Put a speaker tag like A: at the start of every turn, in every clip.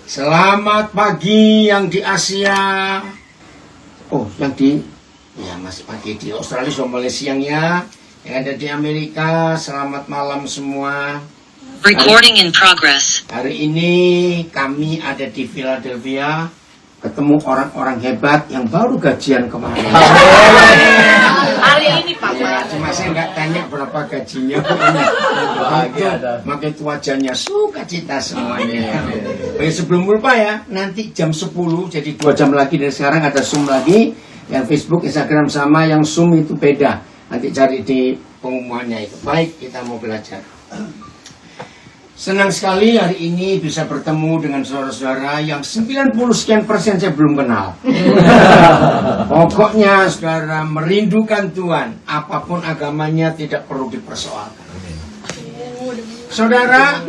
A: Selamat pagi yang di Asia. Oh, yang di masih pagi di Australia, sudah mulai siang ya. Yang ada di Amerika, selamat malam semua.
B: Recording in progress.
A: Hari ini kami ada di Philadelphia, ketemu orang-orang hebat yang baru gajian kemarin.
C: Hari ini Pak.
A: Ya, cuma saya nggak tanya berapa gajinya. Makin itu wajahnya sukacita semuanya. Sebelum lupa ya, nanti jam 10, jadi 2 jam lagi dari sekarang ada Zoom lagi. Yang Facebook, Instagram sama, yang Zoom itu beda. Nanti cari di pengumumannya itu. Baik, kita mau belajar. Senang sekali hari ini bisa bertemu dengan saudara-saudara yang 90 sekian persen saya belum kenal. Pokoknya saudara merindukan Tuhan, apapun agamanya tidak perlu dipersoalkan. Saudara,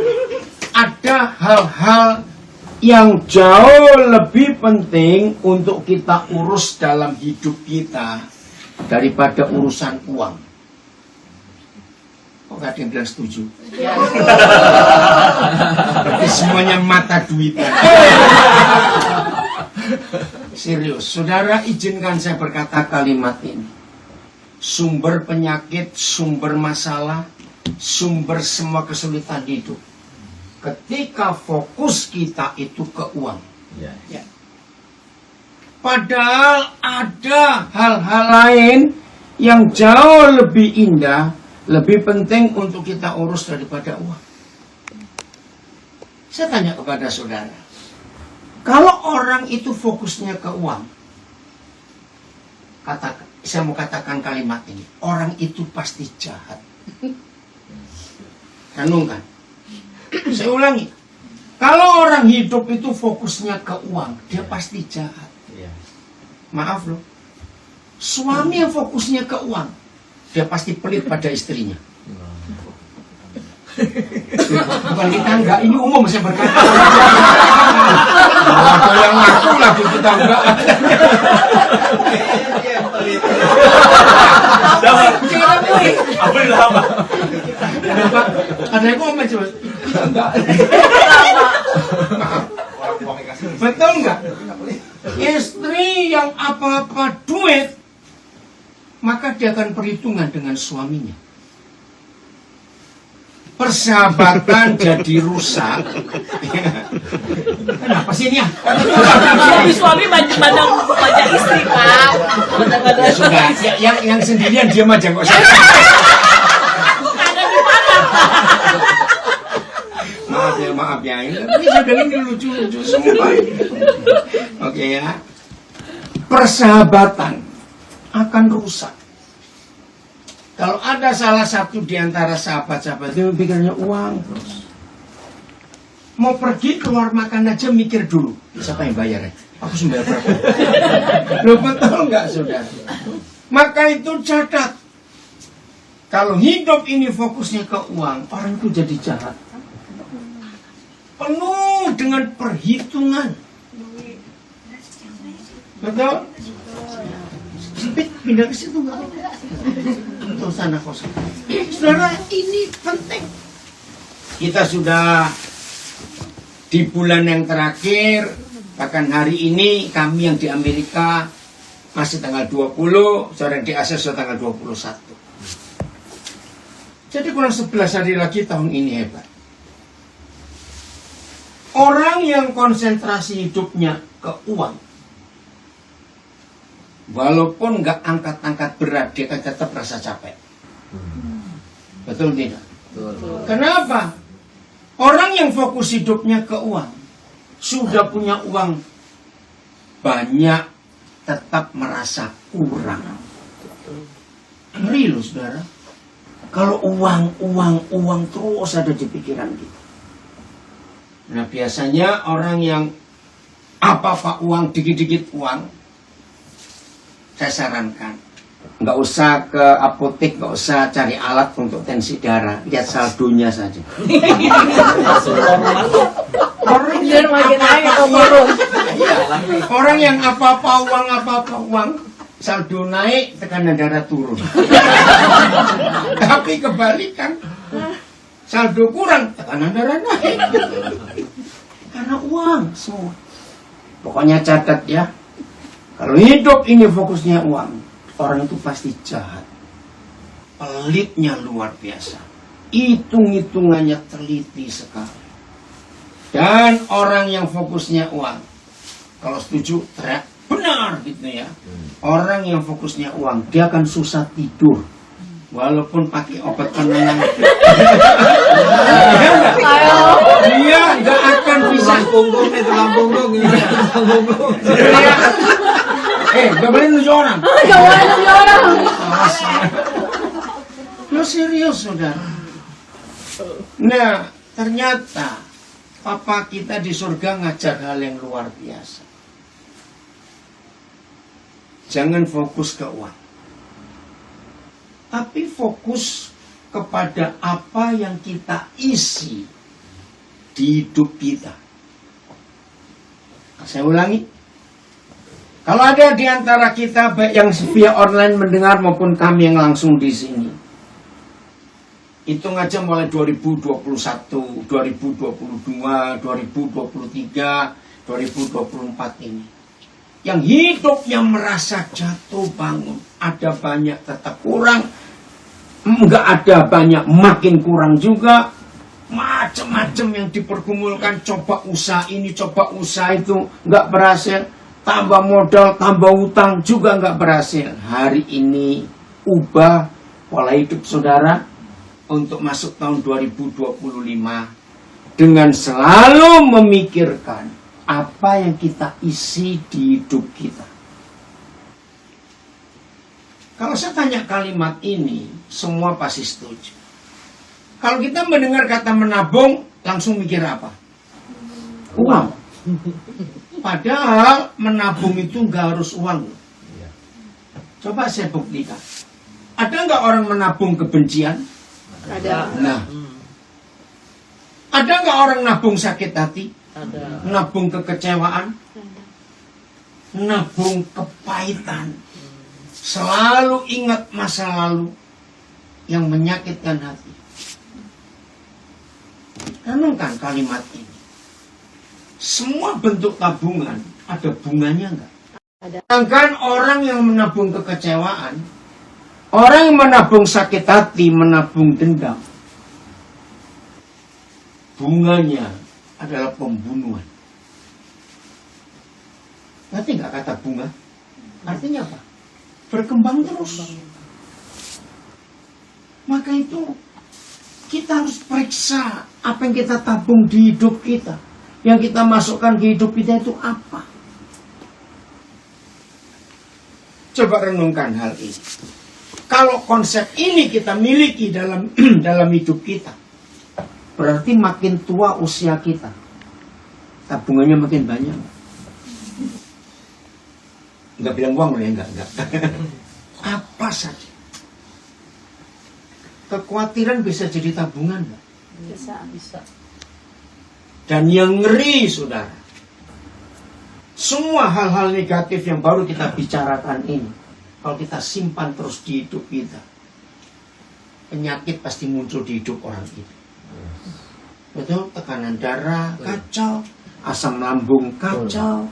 A: ada hal-hal yang jauh lebih penting untuk kita urus dalam hidup kita daripada urusan uang. Kok gak ada yang bilang setuju? Berarti semuanya mata duitan. Serius, saudara, izinkan saya berkata kalimat ini. Sumber penyakit, sumber masalah, sumber semua kesulitan hidup, ketika fokus kita itu ke uang. Ya. Padahal ada hal-hal lain yang jauh lebih indah, lebih penting untuk kita urus daripada uang. Saya tanya kepada saudara, kalau orang itu fokusnya ke uang, saya mau katakan kalimat ini, orang itu pasti jahat. Renungkan. Saya ulangi, kalau orang hidup itu fokusnya ke uang, dia pasti jahat. Maaf loh, suami yang fokusnya ke uang, dia pasti pelit pada istrinya. Bukan kita enggak, ini umum saya berkata. Ada yang ngaku lagi kita enggak. Ada yang ngomong coba. Kita enggak. Betul enggak? Istri yang apa-apa duit, maka dia akan perhitungan dengan suaminya. Persahabatan jadi rusak. Kenapa sih ini ya?
C: Suami pandang istri Pak.
A: Ya sudah, yang sendirian diam aja kok.
C: Aku kadang gimana Pak?
A: Maaf ya. Ini saya bilang ini lucu-lucu semua. Oke ya. Persahabatan akan rusak kalau ada salah satu di antara sahabat-sahabat itu pikirnya uang terus. Mau pergi keluar makan aja mikir dulu, siapa yang bayar ya? Aku sembayar berapa? Loh, betul nggak saudara? Maka itu catat, kalau hidup ini fokusnya ke uang, orang itu jadi jahat, penuh dengan perhitungan. Betul? Pindah ke situ nggak apa-apa. Untuk sana kosong. Saudara, ini penting. Kita sudah di bulan yang terakhir, bahkan hari ini kami yang di Amerika masih tanggal 20, saudara yang di Asia sudah tanggal 21. Jadi kurang 11 hari lagi tahun ini hebat. Orang yang konsentrasi hidupnya ke uang, walaupun nggak angkat-angkat berat, dia akan tetap rasa capek. Betul tidak? Betul. Kenapa? Orang yang fokus hidupnya ke uang, sudah punya uang banyak, tetap merasa kurang. Ngeri loh saudara. Kalau uang terus ada di pikiran kita. Nah biasanya orang yang apa-apa uang, dikit-dikit uang, saya sarankan nggak usah ke apotek, nggak usah cari alat untuk tensi darah, lihat saldonya saja. Orang yang apa-apa uang, saldo naik, tekanan darah turun. Tapi kebalikan, saldo kurang, tekanan darah naik. Karena uang. uang semua. Pokoknya catat ya, kalau hidup ini fokusnya uang, orang itu pasti jahat. Pelitnya luar biasa. Hitung-hitungannya teliti sekali. Dan orang yang fokusnya uang, kalau setuju teriak benar gitu ya. Orang yang fokusnya uang, dia akan susah tidur. Walaupun pakai obat penenang. Dia nggak akan bisa.
D: Punggung itu punggung.
A: Gak boleh nunjuk orang.
C: Gak boleh nunjuk orang.
A: Lo serius saudara. Nah ternyata Papa kita di surga ngajar hal yang luar biasa. Jangan fokus ke uang, tapi fokus kepada apa yang kita isi di hidup kita. Saya ulangi, kalau ada di antara kita baik yang via online mendengar maupun kami yang langsung di sini, hitung aja mulai 2021, 2022, 2023, 2024 ini, yang hidupnya merasa jatuh bangun, ada banyak tetap kurang, enggak ada banyak makin kurang juga, macam-macam yang dipergumulkan, coba usaha ini, coba usaha itu, enggak berhasil, tambah modal, tambah utang juga enggak berhasil. Hari ini ubah pola hidup saudara untuk masuk tahun 2025 dengan selalu memikirkan apa yang kita isi di hidup kita. Kalau saya tanya kalimat ini, semua pasti setuju. Kalau kita mendengar kata menabung, langsung mikir apa? Uang. Padahal menabung itu nggak harus uang. Coba saya buktikan. Ada nggak orang menabung kebencian?
C: Ada.
A: Nah, ada nggak orang nabung sakit hati?
C: Ada.
A: Nabung kekecewaan, nabung kepahitan, selalu ingat masa lalu yang menyakitkan hati. Renungkan kalimat ini. Semua bentuk tabungan ada bunganya enggak?
C: Ada.
A: Sedangkan orang yang menabung kekecewaan, orang yang menabung sakit hati, menabung dendam, bunganya adalah pembunuhan. Ngerti nggak kata bunga? Artinya apa? Berkembang terus. Maka itu kita harus periksa apa yang kita tabung di hidup kita. Yang kita masukkan ke hidup kita itu apa? Coba renungkan hal ini. Kalau konsep ini kita miliki dalam dalam hidup kita, berarti makin tua usia kita, tabungannya makin banyak. Enggak bilang uang ya, enggak. Apa saja. Kekhawatiran bisa jadi tabungan, enggak?
C: Bisa.
A: Dan yang ngeri, saudara, semua hal-hal negatif yang baru kita bicarakan ini, kalau kita simpan terus di hidup kita, penyakit pasti muncul di hidup orang itu. Betul, tekanan darah kacau, asam lambung kacau,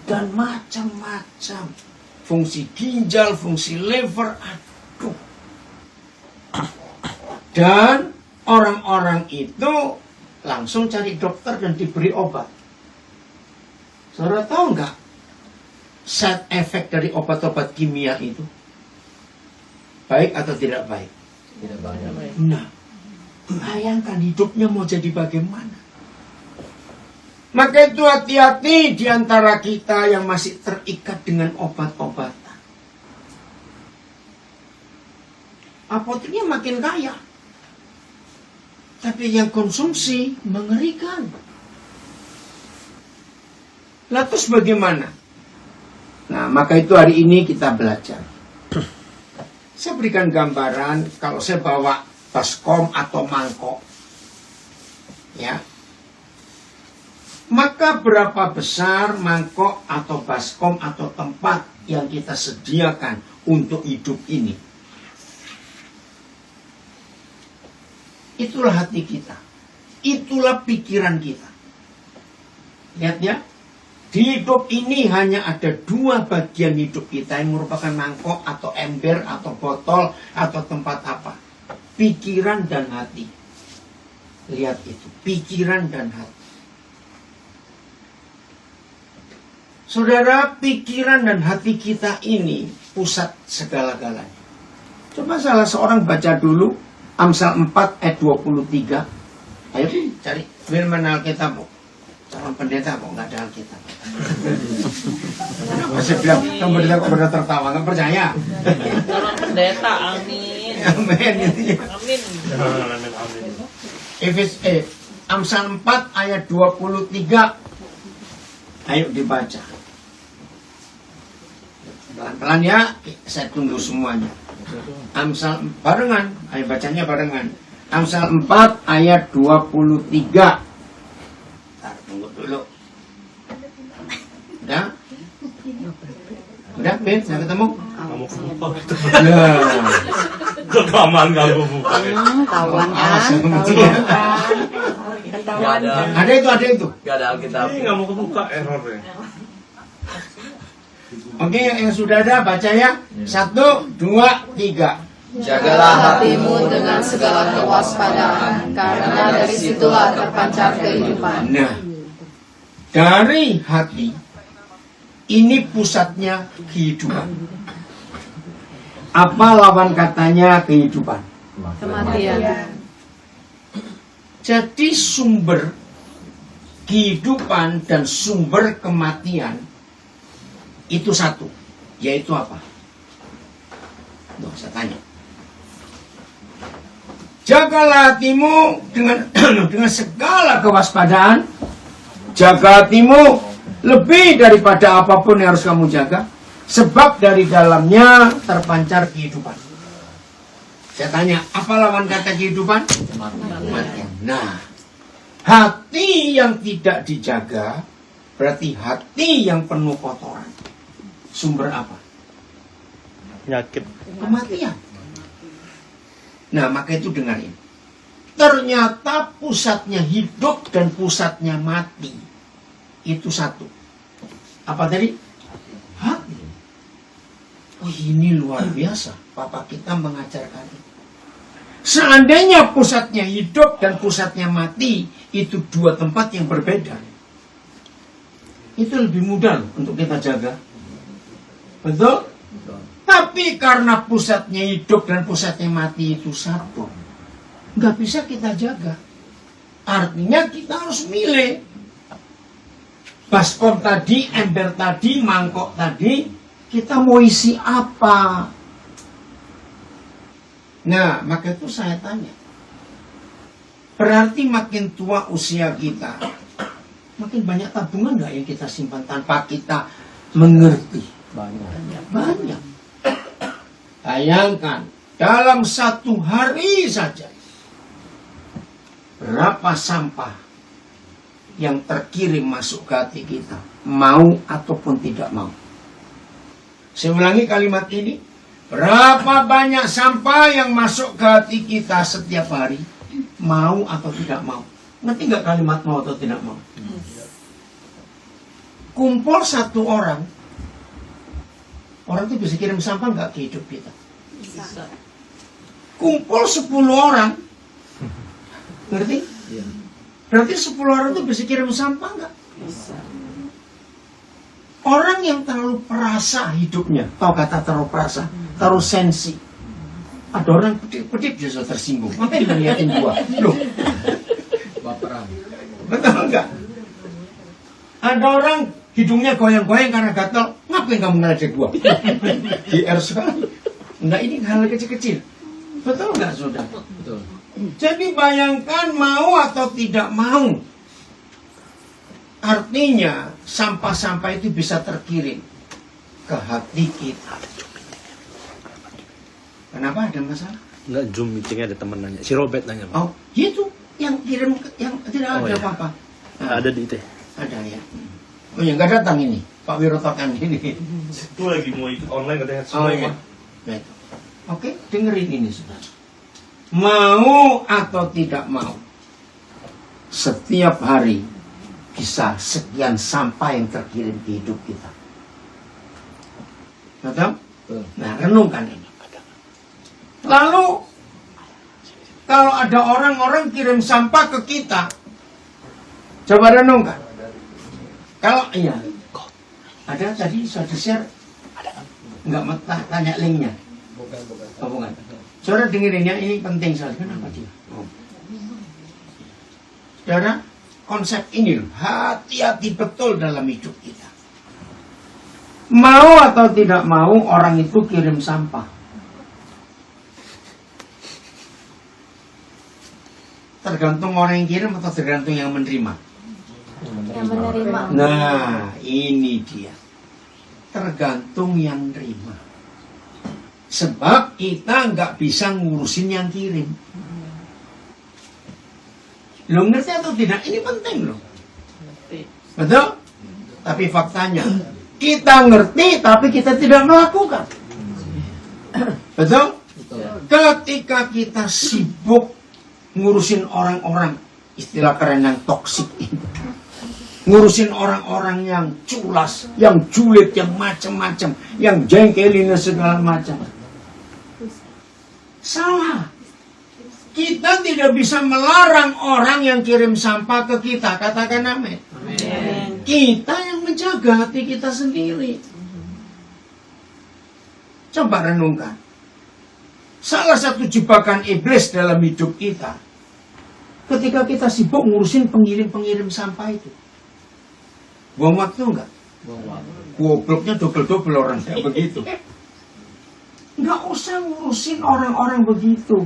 A: dan macam-macam. Fungsi ginjal, fungsi liver, aduh. Dan orang-orang itu langsung cari dokter dan diberi obat. Saudara tahu nggak side effect dari obat-obat kimia itu? Baik atau tidak baik?
D: Tidak banyak.
A: Nah, bayangkan hidupnya mau jadi bagaimana. Maka itu hati-hati di antara kita yang masih terikat dengan obat-obatan. Apoteknya makin kaya, tapi yang konsumsi mengerikan. Lah terus bagaimana? Nah, maka itu hari ini kita belajar. Saya berikan gambaran kalau saya bawa baskom atau mangkok, ya, maka berapa besar mangkok atau baskom atau tempat yang kita sediakan untuk hidup ini. Itulah hati kita, itulah pikiran kita. Lihat ya. Di hidup ini hanya ada dua bagian hidup kita yang merupakan mangkok atau ember atau botol atau tempat apa. Pikiran dan hati. Lihat itu, pikiran dan hati. Saudara, pikiran dan hati kita ini pusat segala-galanya. Coba salah seorang baca dulu Amsal 4 ayat 23. Ayo cari firman Alkitab. Calon pendeta kok nggak ada Alkitab. Kenapa saya bilang calon pendeta kok pada tertawa? Nggak percaya?
C: Calon pendeta, amin.
A: Amin. Gitu ya.
C: Amin.
A: Amsal 4 ayat 23. Ayo dibaca. Pelan-pelan ya, saya tunggu semuanya. Amsal barengan, ayo bacanya barengan. Amsal 4 ayat 23. Ntar tunggu dulu. Udah? Udah, Ben, saya ketemu?
D: Kamu kebuka.
A: Nah.
D: Rekaman kamu buka.
C: Tawan
A: Ah,
C: kan?
A: saya ngerti ya.
C: Ketahuan kan?
A: Ada itu.
E: Gak ada Alkitab.
D: Ini nggak mau kebuka errornya.
A: Oke, yang sudah ada baca ya. 1, 2, 3.
E: Jagalah
C: Hatimu dengan segala kewaspadaan, karena dari situlah terpancar kehidupan.
A: Nah, dari hati ini pusatnya kehidupan. Apa lawan katanya kehidupan?
C: Kematian.
A: Jadi sumber kehidupan dan sumber kematian itu satu, yaitu apa? Tuh, saya tanya. Jagalah hatimu dengan dengan segala kewaspadaan. Jaga hatimu lebih daripada apapun yang harus kamu jaga, sebab dari dalamnya terpancar kehidupan. Saya tanya, apa lawan kata kehidupan? Kematian. Nah, hati yang tidak dijaga berarti hati yang penuh kotoran. Sumber apa?
D: Penyakit.
A: Kematian. Nah, maka itu dengarin. Ternyata pusatnya hidup dan pusatnya mati itu satu. Apa tadi? Hati. Oh, ini luar biasa. Papa kita mengajarkan itu. Seandainya pusatnya hidup dan pusatnya mati, itu dua tempat yang berbeda. Itu lebih mudah loh untuk kita jaga. Betul? Tapi karena pusatnya hidup dan pusatnya mati itu satu, nggak bisa kita jaga. Artinya kita harus milih. Baskom tadi, ember tadi, mangkok tadi, kita mau isi apa? Nah, maka itu saya tanya. Berarti makin tua usia kita, makin banyak tabungan nggak yang kita simpan tanpa kita mengerti? Banyak. Bayangkan, dalam satu hari saja, berapa sampah yang terkirim masuk ke hati kita, mau ataupun tidak mau. Saya ulangi kalimat ini. Berapa banyak sampah yang masuk ke hati kita setiap hari, mau atau tidak mau. Ngerti nggak kalimat mau atau tidak mau? Kumpul satu orang itu bisa kirim sampah nggak ke hidup kita?
C: Bisa.
A: Kumpul 10 orang, ngerti? Berarti 10 orang itu bisa kirim sampah nggak?
C: Bisa.
A: Orang yang terlalu perasa hidupnya, tahu kata terlalu perasa, terlalu sensi. Ada orang pedip justru tersinggung. Ngapain ngeliatin gua? Loh,
E: Baperan.
A: betul nggak? Ada orang hidungnya goyang-goyang karena gatal. Ngapain kamu ngeledek gua? GR sekali. Enggak, ini hal kecil-kecil. Betul nggak, saudara?
E: Betul.
A: Jadi bayangkan mau atau tidak mau. Artinya sampah-sampah itu bisa terkirim ke hati kita. Kenapa ada masalah?
D: Enggak, Zoom meetingnya ada teman nanya. Si Robert nanya.
A: Oh, itu yang kirim yang tidak ada
D: iya.
A: apa-apa. Nah,
D: Ada di IT.
A: ada ya. Oh ya, nggak datang ini Pak Wirotokan ini.
D: Itu lagi mau ikut online katanya
A: Oh iya. Baik. Oke, dengerin ini saudara. Mau atau tidak mau, setiap hari bisa sekian sampah yang terkirim di hidup kita. Betul? Nah, renungkan ini. Lalu, kalau ada orang-orang kirim sampah ke kita, coba renungkan. Kalau iya, ada tadi sudah share, nggak tanya linknya. Oh, bukan. Saudara dengerin ya, ini penting sekali. Kenapa dia? Oh. Saudara, konsep ini loh, hati-hati betul dalam hidup kita. Mau atau tidak mau orang itu kirim sampah. Tergantung orang yang kirim atau tergantung yang menerima.
C: Yang menerima.
A: Nah, ini dia. Tergantung yang terima. Sebab kita nggak bisa ngurusin yang kirim. Lo ngerti atau tidak? Ini penting loh. Betul? Tapi faktanya, kita ngerti tapi kita tidak melakukan. Betul? Ketika kita sibuk ngurusin orang-orang, istilah keren yang toksik ini, ngurusin orang-orang yang culas, yang julid, yang macam-macam, yang jengkelin segala macam. Salah. Kita tidak bisa melarang orang yang kirim sampah ke kita. Katakan amin. Kita yang menjaga hati kita sendiri. Coba renungkan. Salah satu jebakan iblis dalam hidup kita, ketika kita sibuk ngurusin pengirim-pengirim sampah itu, buang waktu enggak? Gobloknya double-double orang kayak begitu. Enggak usah ngurusin orang-orang begitu.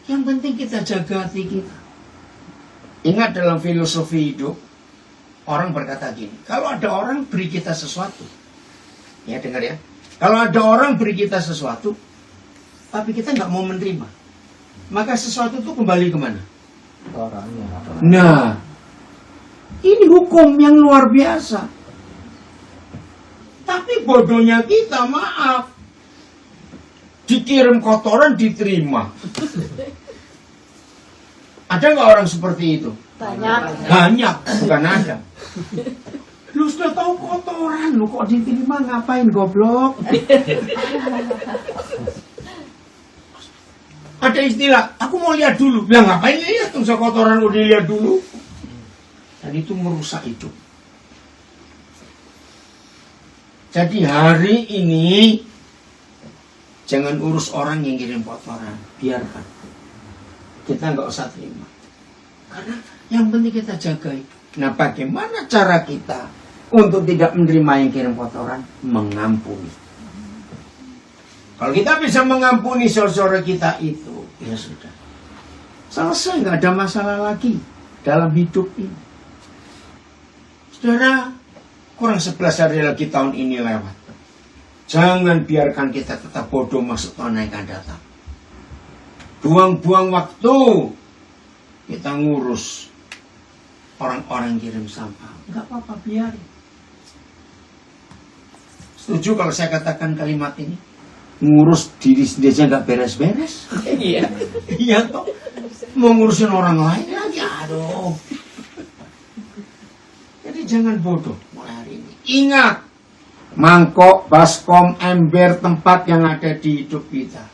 A: Yang penting kita jaga hati kita. Ingat dalam filosofi hidup, orang berkata gini, kalau ada orang beri kita sesuatu, ya dengar ya, kalau ada orang beri kita sesuatu, tapi kita nggak mau menerima, maka sesuatu itu kembali kemana?
E: Orangnya.
A: Nah, ini hukum yang luar biasa. Tapi bodohnya kita, maaf, dikirim kotoran diterima. Ada nggak orang seperti itu?
C: Banyak.
A: Banyak, bukan ada. Lu sudah tahu kotoran, lu kok diterima, ngapain goblok? Ada istilah, aku mau lihat dulu. Bilang ngapain lihat, usah kotoran udah lihat dulu. Dan itu merusak hidup. Jadi hari ini jangan urus orang yang kirim kotoran, biarkan. Kita nggak usah terima. Karena yang penting kita jaga itu. Nah, bagaimana cara kita untuk tidak menerima yang kirim kotoran? Mengampuni. Kalau kita bisa mengampuni saudara kita itu, ya sudah. Selesai, nggak ada masalah lagi dalam hidup ini. Saudara, kurang 11 hari lagi tahun ini lewat. Jangan biarkan kita tetap bodoh masuk tahun yang akan datang. Buang-buang waktu kita ngurus orang-orang kirim sampah. Enggak apa-apa, biarin. Setuju kalau saya katakan kalimat ini? Ngurus diri sendiri aja nggak beres-beres. Iya. Iya toh. Mau ngurusin orang lain lagi, aduh. Jadi jangan bodoh mulai hari ini. Ingat, mangkok, baskom, ember, tempat yang ada di hidup kita.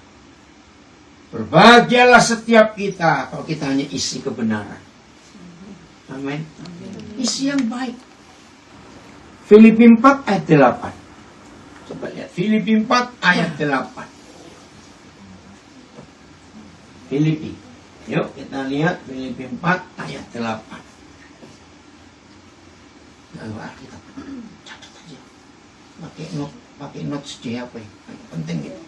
A: Berbahagialah setiap kita kalau kita hanya isi kebenaran. Amin. Isi yang baik. Filipi 4 ayat 8. Coba lihat. Filipi 4 ayat 8. Filipi. Yuk kita lihat Filipi 4 ayat 8. Nah, kita catat aja. Pakai notes di HP. Penting gitu.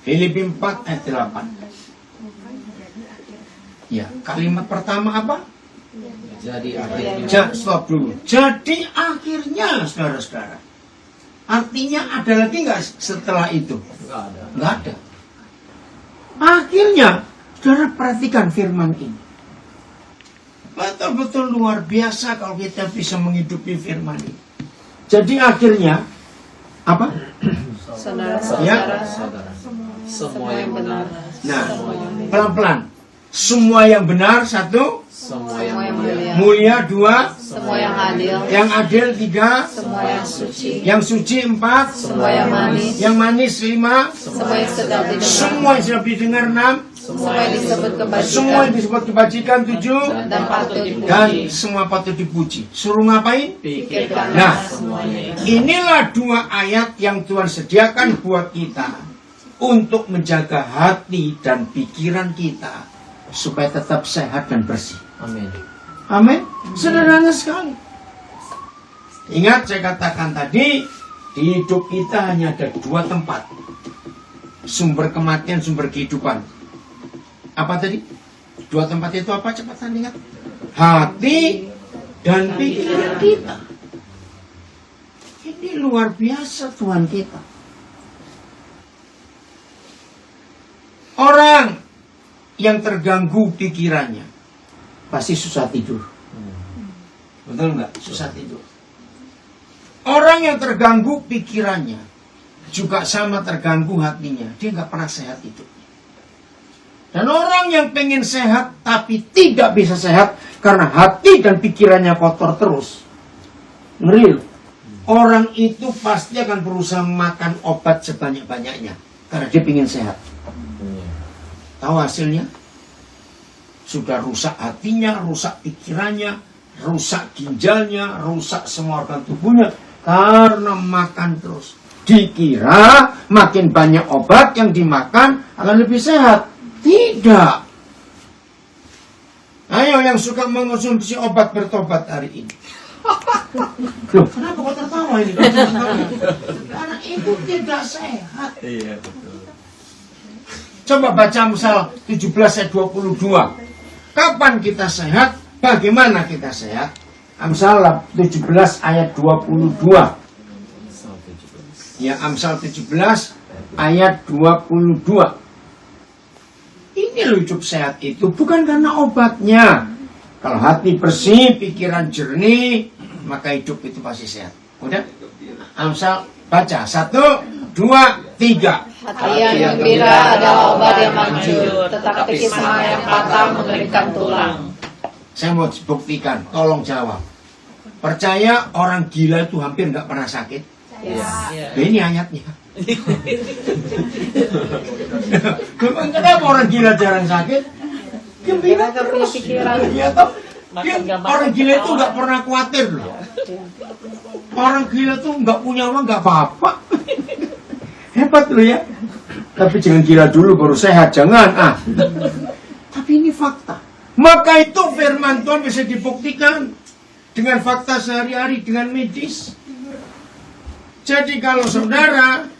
A: Filipi 4 ayat 8. Ya, kalimat pertama apa?
E: Jadi akhirnya.
A: Stop dulu. Jadi akhirnya, saudara-saudara. Artinya ada lagi nggak setelah itu?
E: Nggak ada.
A: Nggak ada. Akhirnya, saudara perhatikan firman ini. Betul-betul luar biasa kalau kita bisa menghidupi firman ini. Jadi akhirnya, apa?
C: Saudara-saudara,
E: Saudara. Semua yang benar.
A: Nah, pelan-pelan. Semua yang benar, 1.
E: Semua
C: Semua yang mulia,
A: Mulia, 2.
C: semua yang adil,
A: Yang adil, 3.
C: semua yang suci,
A: Yang suci, 4.
C: semua yang manis,
A: Yang manis, 5.
C: semua yang sedap didengar,
A: Semua yang sudah didengar, 6.
C: semua yang disebut
A: Semua
C: kebajikan
A: yang disebut kebajikan, 7.
C: dan patut
A: Dan
C: dipuji.
A: semua patut dipuji. Suruh ngapain?
C: Pikirkanlah
A: Nah.
C: semuanya itu.
A: Inilah 2 ayat yang Tuhan sediakan buat kita untuk menjaga hati dan pikiran kita supaya tetap sehat dan bersih.
E: Amin.
A: Amin. Sederhana sekali. Ingat saya katakan tadi, di hidup kita hanya ada 2 tempat. Sumber kematian, sumber kehidupan. Apa tadi? 2 tempat itu apa? Cepatan ingat. Hati dan pikiran kita. Ini luar biasa Tuhan kita. Orang yang terganggu pikirannya pasti susah tidur. Betul nggak? Susah tidur. Orang yang terganggu pikirannya juga sama terganggu hatinya. Dia nggak pernah sehat hidupnya. Dan orang yang pengen sehat tapi tidak bisa sehat karena hati dan pikirannya kotor terus. Ngeri loh. Orang itu pasti akan berusaha makan obat sebanyak-banyaknya karena dia pengen sehat. Tahu hasilnya? Sudah rusak hatinya, rusak pikirannya, rusak ginjalnya, rusak semua organ tubuhnya karena makan terus. Dikira makin banyak obat yang dimakan akan lebih sehat. Tidak. Ayo yang suka mengonsumsi obat bertobat hari ini. Loh, kenapa kau tertawa ini? Karena itu tidak sehat.
D: Iya, betul.
A: Coba baca Amsal 17 ayat 22. Kapan kita sehat? Bagaimana kita sehat? Amsal 17 ayat 22. Ya, Amsal 17 ayat 22. Ini loh hidup sehat itu bukan karena obatnya. Kalau hati bersih, pikiran jernih, maka hidup itu pasti sehat. Udah? Amsal baca 1, 2, 3.
C: Hati yang gembira adalah obat yang manjur, tetapi semangat yang patah mengerikan tulang.
A: Saya mau buktikan, tolong jawab. Percaya orang gila itu hampir nggak pernah sakit?
C: Yes.
A: Ini ayatnya. Kenapa orang gila jarang sakit? Gembira
C: Nggak punya
A: terus.
C: pikiran.
A: Ya, toh. Orang gila itu nggak pernah khawatir loh. Orang gila tuh nggak punya uang nggak apa-apa. Hebat loh ya. Tapi jangan gila dulu baru sehat, jangan. Tapi ini fakta. Maka itu firman Tuhan bisa dibuktikan dengan fakta sehari-hari, dengan medis. Jadi kalau saudara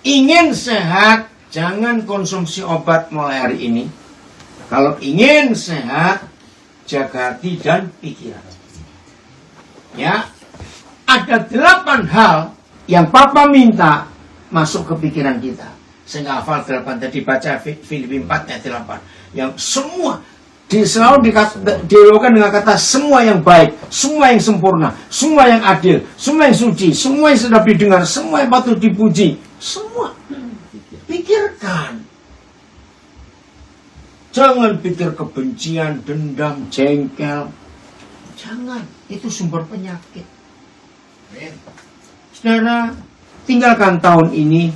A: ingin sehat, jangan konsumsi obat mulai hari ini. Kalau ingin sehat, jaga hati dan pikiran. Ya, ada 8 hal yang Papa minta masuk ke pikiran kita. Saya nggak hafal 8 tadi, baca Filipi 4 ayat 8. Yang semua selalu dilakukan dengan kata semua yang baik, semua yang sempurna, semua yang adil, semua yang suci, semua yang sedap didengar, semua yang patut dipuji. Semua. Pikirkan. Jangan pikir kebencian, dendam, jengkel. Jangan. Itu sumber penyakit. Saudara, tinggalkan tahun ini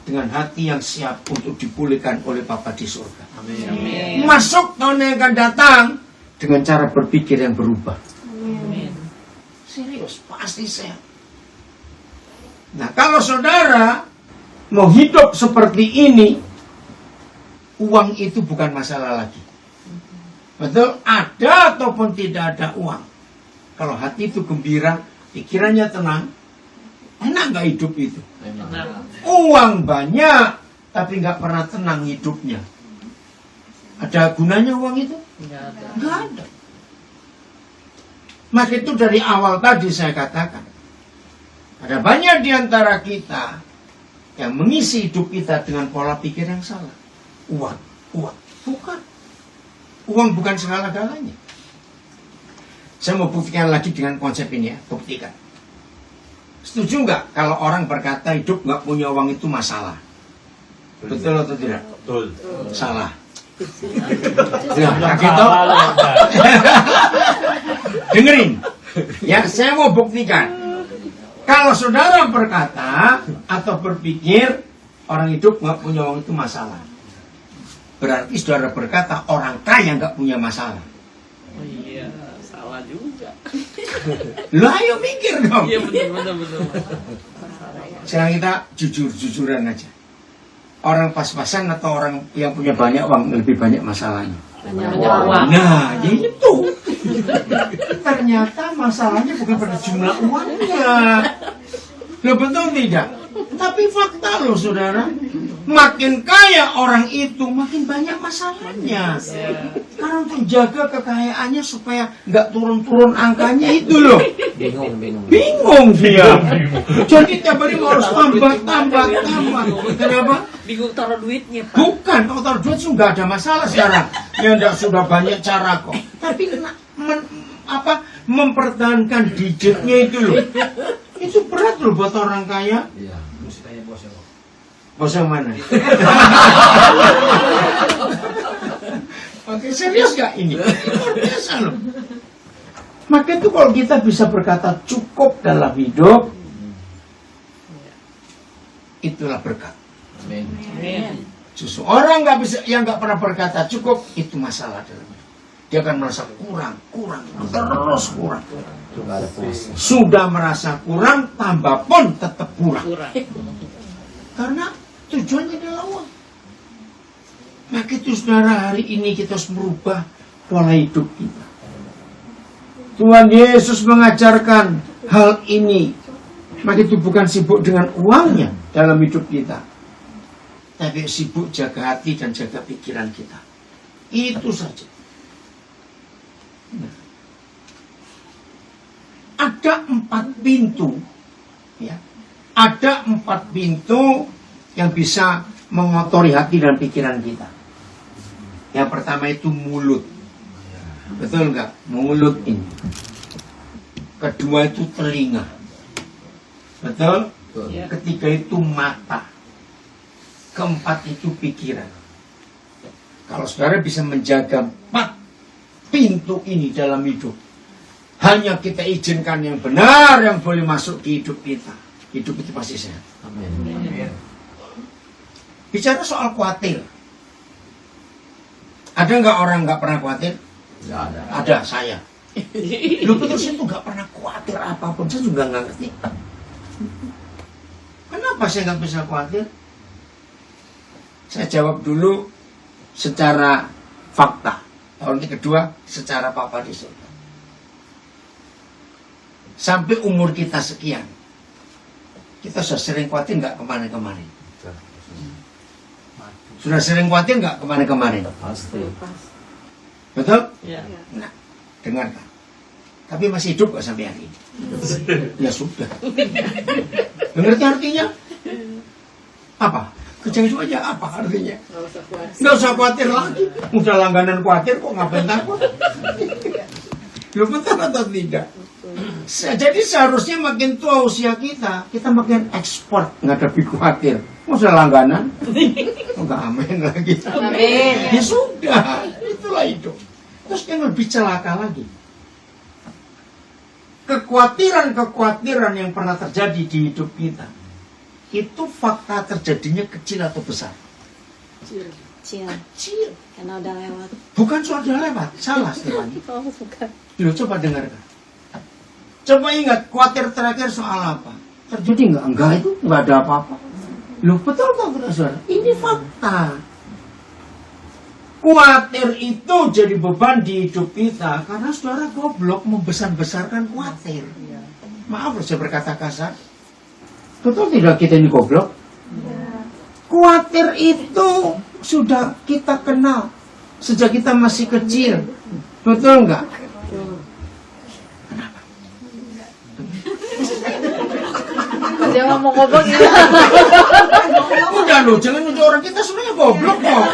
A: dengan hati yang siap untuk dipulihkan oleh Bapa di surga.
E: Amin.
A: Masuk tahun yang akan datang dengan cara berpikir yang berubah. Serius, pasti sehat. Nah, kalau saudara mau hidup seperti ini, uang itu bukan masalah lagi. Betul? Ada ataupun tidak ada uang. Kalau hati itu gembira, pikirannya tenang, enak nggak hidup itu? Uang banyak, tapi nggak pernah tenang hidupnya. Ada gunanya uang itu? Nggak ada. Maka itu dari awal tadi saya katakan, ada banyak di antara kita yang mengisi hidup kita dengan pola pikir yang salah. Uang, bukan. Uang bukan segala-galanya. Saya mau buktikan lagi dengan konsep ini ya, buktikan. Setuju nggak kalau orang berkata hidup nggak punya uang itu masalah? Betul atau tidak?
D: Betul.
A: Salah. Nah, gitu. Dengerin. Ya, saya mau buktikan. Kalau saudara berkata atau berpikir orang hidup nggak punya uang itu masalah, berarti saudara berkata orang kaya nggak punya masalah.
F: Oh iya, salah juga.
A: Lo ayo mikir dong.
F: Iya benar.
A: Sekarang kita jujur-jujuran aja. Orang pas-pasan atau orang yang punya banyak uang lebih banyak masalahnya?
C: Banyak uang.
A: Nah, ya itu. Ternyata masalahnya bukan pada jumlah uangnya. Loh, betul tidak? Tapi fakta loh saudara, makin kaya orang itu makin banyak masalahnya. Karena untuk jaga kekayaannya supaya nggak turun-turun angkanya itu loh. Bingung dia. Jadi tiap hari harus tambah. Kenapa?
F: Bingung taruh duitnya, Pak.
A: Bukan, kalau taruh duit sudah ada masalah sekarang. Ya enggak, sudah banyak cara kok. Tapi mempertahankan digitnya itu loh. Itu berat loh buat orang kaya.
E: Iya, mesti tanya bosnya.
A: Bos yang mana? Oke, serius gak ini? Luar biasa loh. Maka itu kalau kita bisa berkata cukup dalam hidup, itulah berkat.
E: Amin.
A: Justru orang yang nggak pernah berkata cukup, itu masalah dalam hidup. Dia akan merasa kurang, terus kurang. Sudah merasa kurang, tambah pun tetap kurang. Karena tujuannya adalah uang. Maka itu saudara, hari ini kita harus merubah pola hidup kita. Tuhan Yesus mengajarkan hal ini. Maka itu bukan sibuk dengan uangnya dalam hidup kita, tapi sibuk jaga hati dan jaga pikiran kita. Itu saja. Nah. Ada 4 pintu, ya. Ada 4 pintu yang bisa mengotori hati dan pikiran kita. Yang pertama itu mulut. Betul nggak? Mulut ini. Kedua itu telinga. Betul? Ketiga itu mata. Keempat itu pikiran. Kalau saudara bisa menjaga 4 pintu ini dalam hidup, hanya kita izinkan yang benar yang boleh masuk di hidup kita, hidup itu pasti sehat.
E: Amin.
A: Bicara soal khawatir, ada nggak orang nggak pernah khawatir?
E: Nggak ada.
A: Ada, saya. Lu betul saya tuh nggak pernah khawatir apapun, saya juga nggak ngerti. Kenapa saya nggak bisa khawatir? Saya jawab dulu secara fakta. Tahun kedua secara papa di surga. Sampai umur kita sekian, kita sudah sering khawatir nggak kemarin-kemarin? Sudah sering khawatir nggak kemarin-kemarin?
E: Pasti.
A: Betul?
F: Iya.
A: Nah, dengarkan. Tapi masih hidup nggak sampai hari ini? Ya sudah. Mengerti artinya? Apa? Kerja itu aja apa artinya? Nggak usah khawatir lagi. Udah langganan khawatir kok ngapain takut? Lu betul atau tidak? Jadi seharusnya makin tua usia kita makin ekspor menghadapi khawatir. Masa langganan? Enggak, amin lagi.
C: Amin.
A: Ya sudah, itulah hidup. Terus yang lebih celaka lagi, kekhawatiran yang pernah terjadi di hidup kita, itu fakta terjadinya kecil atau besar?
C: Kecil.
A: Kecil.
C: Karena udah lewat.
A: Bukan sudah lewat, salah Stefani.
C: Oh, bukan.
A: Loh, coba dengarkan. Coba ingat, khawatir terakhir soal apa? Terjadi nggak? Enggak, itu nggak ada apa-apa. Loh, betul tak saudara? Ini fakta. Khawatir itu jadi beban di hidup kita karena saudara goblok membesar-besarkan khawatir. Maaf loh saya berkata kasar. Betul tidak kita ini goblok? Khawatir itu sudah kita kenal sejak kita masih kecil. Betul nggak?
C: Dia ngomong goblok ya.
A: Udah loh, jangan nuduh orang kita semuanya goblok kok.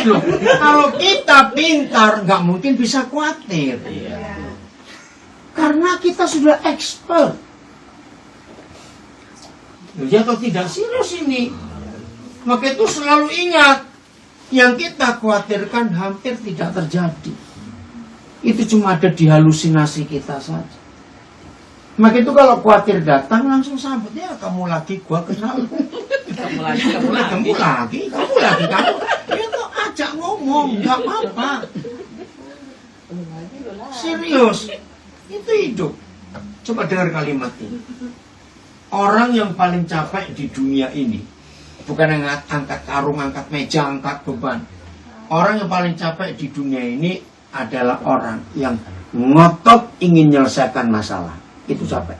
A: Loh, kalau kita pintar nggak mungkin bisa khawatir. Karena kita sudah expert. Ya atau tidak serius ini. Maka itu selalu ingat, Yang kita khawatirkan hampir tidak terjadi. Itu cuma ada di halusinasi kita saja. Maka itu kalau khawatir datang langsung sambut, ya kamu lagi, gua kenal.
F: Kamu lagi, kamu lagi.
A: Kamu lagi. Itu ajak ngomong, nggak apa-apa. Serius, itu hidup. Coba dengar kalimat ini. Orang yang paling capek di dunia ini bukan angkat karung, angkat meja, angkat beban. Orang yang paling capek di dunia ini adalah orang yang ngotot ingin menyelesaikan masalah. Itu capek.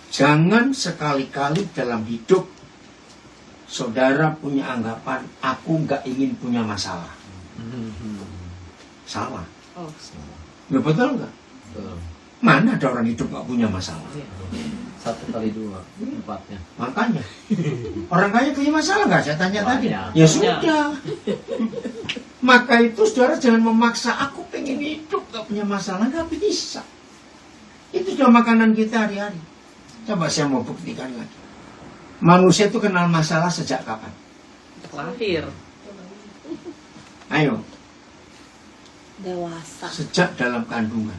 A: Jangan sekali-kali dalam hidup saudara punya anggapan, aku nggak ingin punya masalah. Salah.
F: Oh,
A: Loh, betul nggak?
E: Betul.
A: Mana ada orang hidup nggak punya masalah?
E: 1 kali 2, 4-nya.
A: Makanya orang kaya punya masalah nggak? Saya tanya tadi.
E: Banyak.
A: Ya sudah. Maka itu saudara jangan memaksa, aku pengen hidup nggak punya masalah, nggak bisa. Itu sudah makanan kita hari-hari. Coba saya mau buktikan lagi. Manusia itu kenal masalah sejak kapan?
F: lahir.
A: Ayo,
C: Dewasa.
A: sejak dalam kandungan.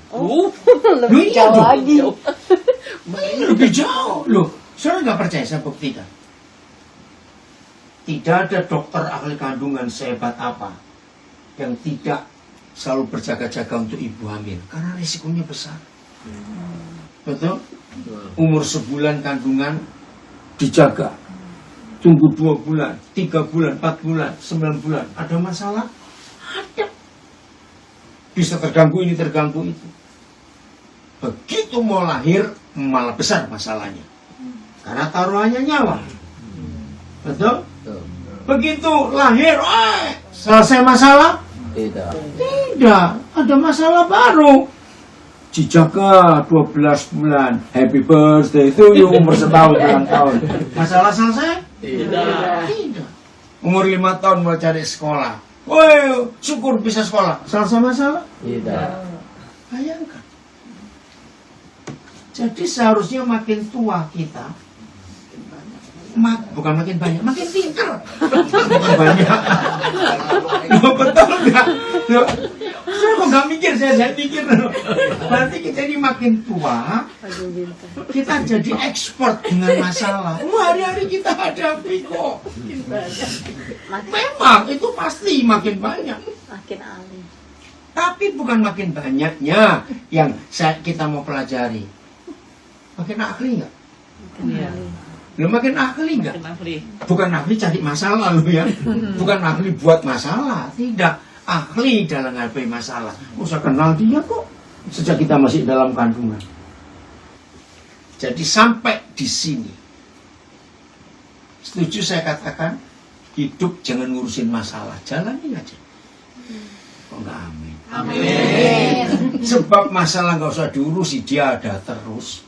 C: Lebih
A: iya
C: jauh
A: dong.
C: lagi.
A: Lebih jauh. Loh, saudara nggak percaya, saya buktikan. Tidak ada dokter ahli kandungan sehebat apa yang tidak selalu berjaga-jaga untuk ibu hamil. Karena risikonya besar. Betul? Umur sebulan kandungan dijaga. Tunggu 2 bulan, 3 bulan, 4 bulan, 9 bulan. Ada masalah? Ada. Bisa terganggu ini, terganggu itu. Begitu mau lahir, malah besar masalahnya. Karena taruhannya nyawa. Betul?
E: Betul.
A: Begitu lahir, selesai masalah?
E: Tidak.
A: Tidak, ada masalah baru. Dijaga 12 bulan. Happy birthday to you, umur setahun, ulang tahun. Masalah selesai? Tidak. Umur 5 tahun mau cari sekolah. Woi, syukur bisa sekolah. Selesai masalah?
E: Tidak.
A: Bayangkan. Jadi seharusnya makin tua kita, bukan makin banyak, makin pintar. Makin banyak. Loh, betul nggak? Loh, saya kok nggak mikir, saya pikir. Berarti kita ini makin tua, kita jadi expert dengan masalah. Hari-hari kita hadapi kok. Memang itu pasti makin banyak.
C: Makin alim.
A: Tapi bukan makin banyaknya yang kita mau pelajari. Makin ahli nggak?
F: Iya.
A: Lo makin ahli nggak?
F: Makin ahli.
A: Bukan ahli cari masalah lo ya. Bukan ahli buat masalah. Tidak. Ahli dalam menghadapi masalah. Usah kenal dia kok. Sejak kita masih dalam kandungan. Jadi sampai di sini. Setuju saya katakan. Hidup jangan ngurusin masalah. Jalani aja. Oh enggak, amin.
C: Amin.
A: Sebab masalah nggak usah diurusi. Dia ada terus.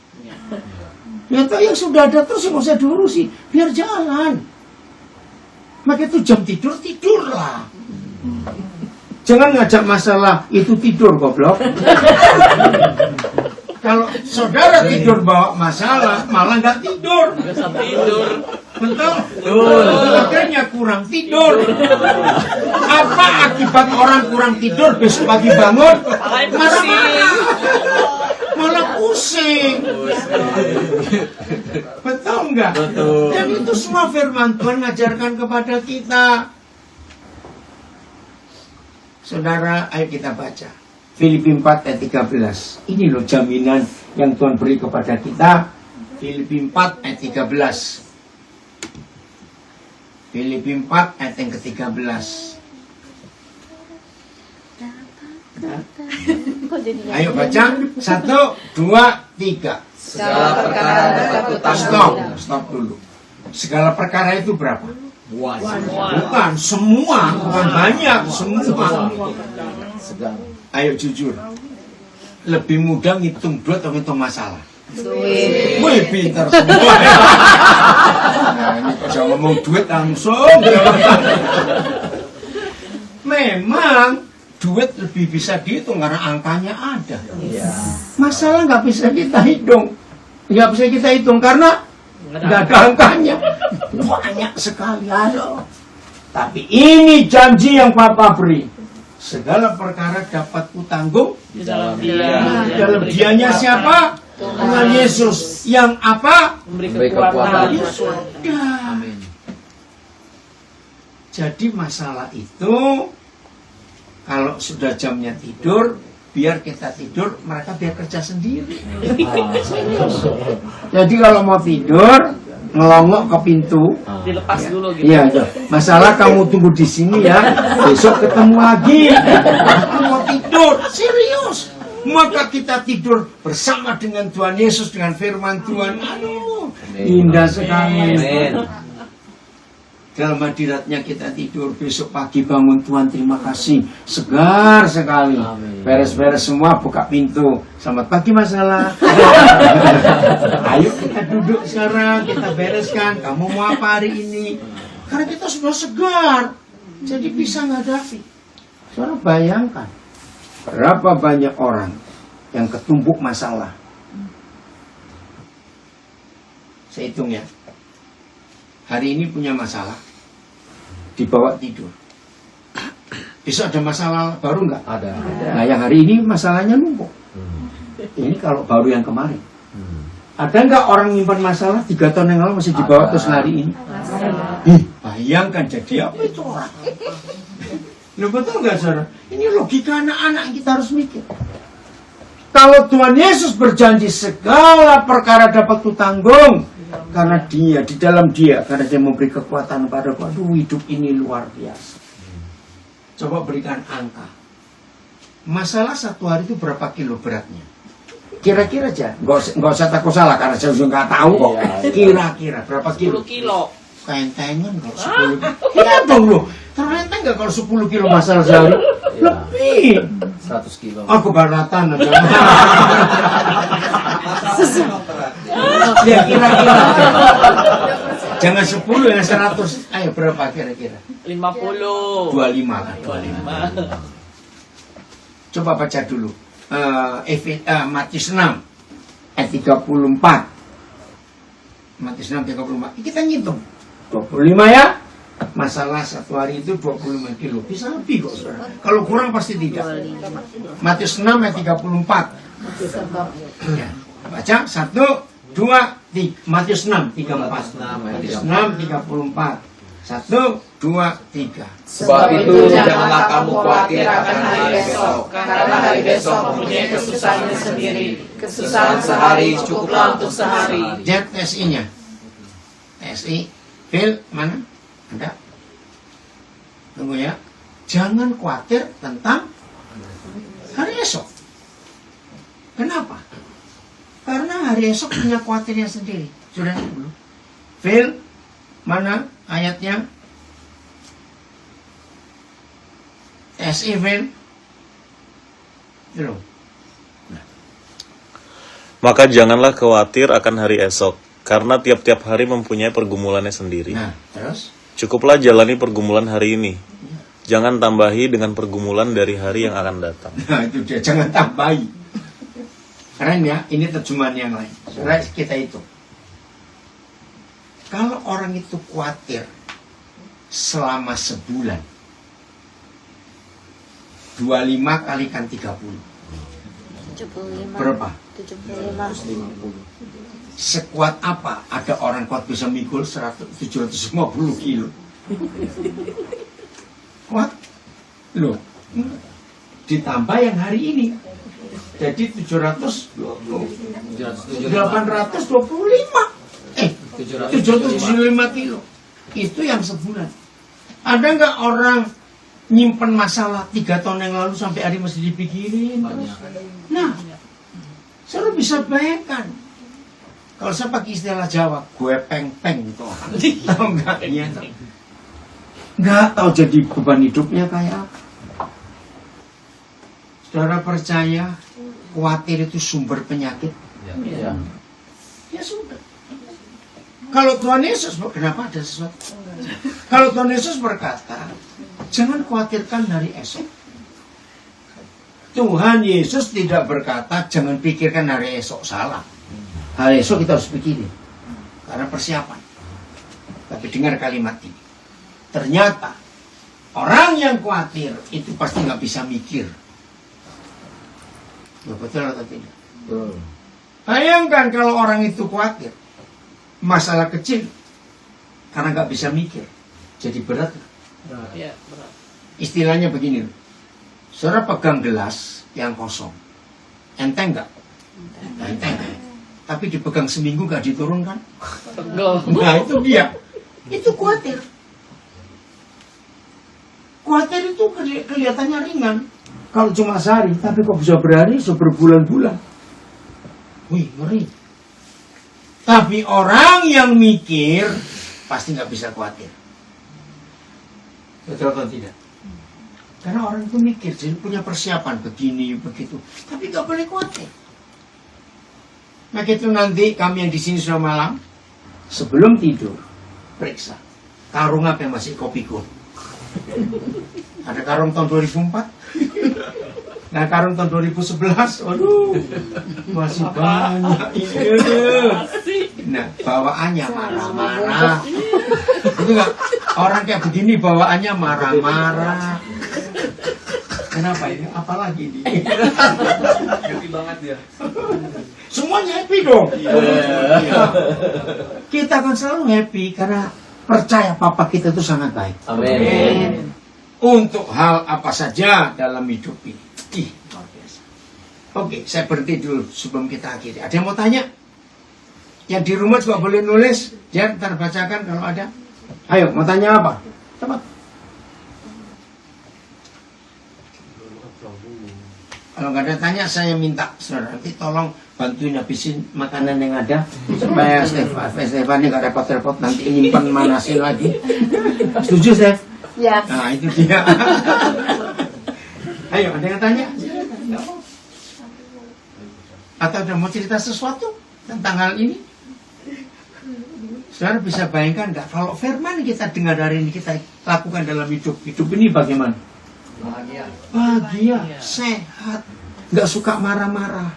A: Ya toh yang sudah ada terus yang nggak usah diurusi. Biar jalan. Maka itu jam tidur, tidurlah. Jangan ngajak masalah itu tidur goblok. Kalau saudara tidur bawa masalah, malah nggak tidur.
F: Nggak bisa tidur.
A: Betul? Akhirnya kurang tidur. Apa akibat orang kurang tidur besok pagi bangun? Marah-marah. Malah pusing. Betul nggak?
E: Betul.
A: Dan itu semua firman Tuhan ngajarkan kepada kita. Saudara, ayo kita baca Filipi 4 ayat 13. Ini loh jaminan yang Tuhan beri kepada kita. Filipi 4 ayat 13. Filipi 4 ayat yang ke-13. Ayo baca 1, 2, 3.
C: Segala perkara dapat
A: Stop dulu. Segala perkara itu berapa?
E: Semua.
A: Bukan semua, bukan banyak, semua.
E: Segala.
A: Ayo jujur. Lebih mudah ngitung duit atau ngitung masalah?
C: duit.
A: Wih, pintar semua. Nah, ini kalau ngomong duit langsung. Memang duit lebih bisa dihitung karena angkanya ada.
E: Iya.
A: Masalah nggak bisa kita hitung. Nggak bisa kita hitung karena nggak ada angkanya. Banyak sekali, halo. Tapi ini janji yang Bapa beri. Segala perkara dapat kutanggung
F: Di dalam
A: dalam dianya siapa? Tuhan Yesus. Yang apa?
F: Memberi
E: Memberi
F: kekuatan.
A: Ya sudah.
E: Amin.
A: Jadi masalah itu, kalau sudah jamnya tidur, biar kita tidur, mereka biar kerja sendiri. Jadi kalau mau tidur, ngelongok ke pintu.
F: Dilepas dulu gitu.
A: Iya, iya. Masalah kamu tunggu di sini ya. Besok ketemu lagi. Aku mau tidur, serius. Maka kita tidur bersama dengan Tuhan Yesus, dengan firman Tuhan. Aduh, indah sekali.
E: Amin.
A: Dalam hadiratnya kita tidur, besok pagi bangun, Tuhan terima kasih, segar sekali.
E: Amin.
A: Beres-beres semua, buka pintu. Selamat pagi masalah. Ayo kita duduk sekarang, kita bereskan. Kamu mau apa hari ini? Karena kita sudah segar, jadi bisa menghadapi. Saudara bayangkan, berapa banyak orang yang ketumpuk masalah. Saya hitung ya. Hari ini punya masalah, dibawa tidur. Besok ada masalah baru nggak?
E: Ada.
A: Nah yang hari ini masalahnya numpuk. Ini kalau baru yang kemarin. Ada nggak orang nyimpan masalah 3 tahun yang lalu masih dibawa
E: Ada.
A: terus hari ini? Ih, bayangkan jadi apa itu orang? Loh betul nggak saudara? Ini logika anak-anak yang kita harus mikir. Kalau Tuhan Yesus berjanji segala perkara dapat kutanggung, karena dia, di dalam dia, karena dia memberi kekuatan padaku. Aduh, hidup ini luar biasa. Coba berikan angka. Masalah satu hari itu berapa kilo beratnya? Kira-kira aja. Nggak usah takut salah, karena saya juga nggak tahu kok. Kira-kira berapa
F: 10
A: kilo?
F: kilo.
A: Kentengan kalau 10 kilo. Iya dong loh. Ternyata nggak kalau 10 kilo masalah sehari? Lebih.
E: 100 kilo.
A: Aku baratan aja. Ya kira-kira. Jangan 10 ya 100. Ayo berapa kira-kira?
F: 50.
A: 25 lah. 25. Coba baca dulu. Matius 6 ayat 34. Matius 6 34. Kita ngitung. 25 ya. Masalah satu hari itu 25 kilo. Bisa lebih kok saudara. Kalau kurang pasti tidak. Matius 6 ayat 34. Ya. Baca 1, 2, 3. Matius 6 34. Matius 6 34. 1, 2, 3.
E: Sebab itu janganlah kamu khawatir akan hari besok,
C: karena hari besok mempunyai kesusahannya sendiri. Kesusahan
E: sehari
C: cukuplah untuk sehari.
A: Lihat TSI-nya. TSI, Phil, mana? Ada? Tunggu ya. Jangan khawatir tentang hari esok. Kenapa? Karena hari esok punya khawatirnya sendiri. Sudah dulu. Phil, mana ayatnya? TSI, Phil. Belum.
G: Maka janganlah khawatir akan hari esok, karena tiap-tiap hari mempunyai pergumulannya sendiri.
A: Nah, terus?
G: Cukuplah jalani pergumulan hari ini. Jangan tambahi dengan pergumulan dari hari yang akan datang.
A: Nah, itu dia. Jangan tambahi. Keren ya, ini terjemahan yang lain. Saudara, kita itu. Kalau orang itu khawatir selama sebulan, 25 kalikan 30.
H: 75.
A: Berapa?
H: 75.
A: Sekuat apa ada orang kuat bisa mikul 750 kilo? Kuat? Loh, ditambah yang hari ini. Jadi 825. 775 kilo. Itu yang sebulan. Ada nggak orang nyimpen masalah 3 tahun yang lalu sampai hari masih dipikirin? Nah, saya bisa bayangkan. Kalau saya pakai istilah Jawa, gue peng-peng itu orang. Tahu nggak? Iya. Nggak tahu jadi beban hidupnya kayak apa. Saudara percaya khawatir itu sumber penyakit?
E: Ya.
A: Ya sudah. Kalau Tuhan Yesus, kenapa ada sesuatu? Kalau Tuhan Yesus berkata, jangan khawatirkan hari esok. Tuhan Yesus tidak berkata, jangan pikirkan hari esok. Salah. Hari esok kita harus pikirin. Karena persiapan. Tapi dengar kalimat ini. Ternyata orang yang khawatir itu pasti nggak bisa mikir. Betul atau tidak?
E: Betul.
A: Bayangkan kalau orang itu khawatir masalah kecil karena nggak bisa mikir, jadi berat.
F: Iya, berat.
A: Istilahnya begini, saudara pegang gelas yang kosong, enteng nggak? Enteng. Tapi dipegang seminggu nggak diturunkan?
F: Pegel.
A: Nah itu dia, itu khawatir. Khawatir itu kelihatannya ringan kalau cuma sehari, tapi kok bisa berhari, bisa berbulan-bulan. Wih, ngeri. Tapi orang yang mikir pasti nggak bisa khawatir. Betul atau tidak? Karena orang itu mikir, jadi punya persiapan begini, begitu. Tapi nggak boleh khawatir. Nah gitu nanti kami yang di sini sudah malam, sebelum tidur, periksa. Karung apa yang masih kopi kun? Ada karung tahun 2004. Nah karung tahun 2011. Waduh, masih banyak ini. Nah bawaannya marah-marah. Itu enggak, orang kayak begini bawaannya marah-marah. Kenapa ini? Apalagi ini?
E: Happy banget dia.
A: Semuanya happy dong. Kita akan selalu happy karena percaya papa kita itu sangat baik.
E: Amin.
A: Untuk hal apa saja dalam hidup ini. Ih, luar biasa. Oke, saya berhenti dulu sebelum kita akhiri. Ada yang mau tanya? Yang di rumah juga boleh nulis. Ya, ntar bacakan kalau ada. Ayo, mau tanya apa? Cepat. Kalau nggak ada tanya, saya minta saudara nanti tolong bantuin habisin makanan yang ada supaya Stefan ini nggak repot-repot nanti nyimpan manasin lagi. Setuju, Stef?
C: Ya.
A: Nah itu dia. Ayo, ada yang tanya? Atau ada mau cerita sesuatu tentang hal ini? Saudara bisa bayangkan nggak kalau firman kita dengar hari ini kita lakukan dalam hidup ini bagaimana? Bahagia, sehat, nggak suka marah-marah.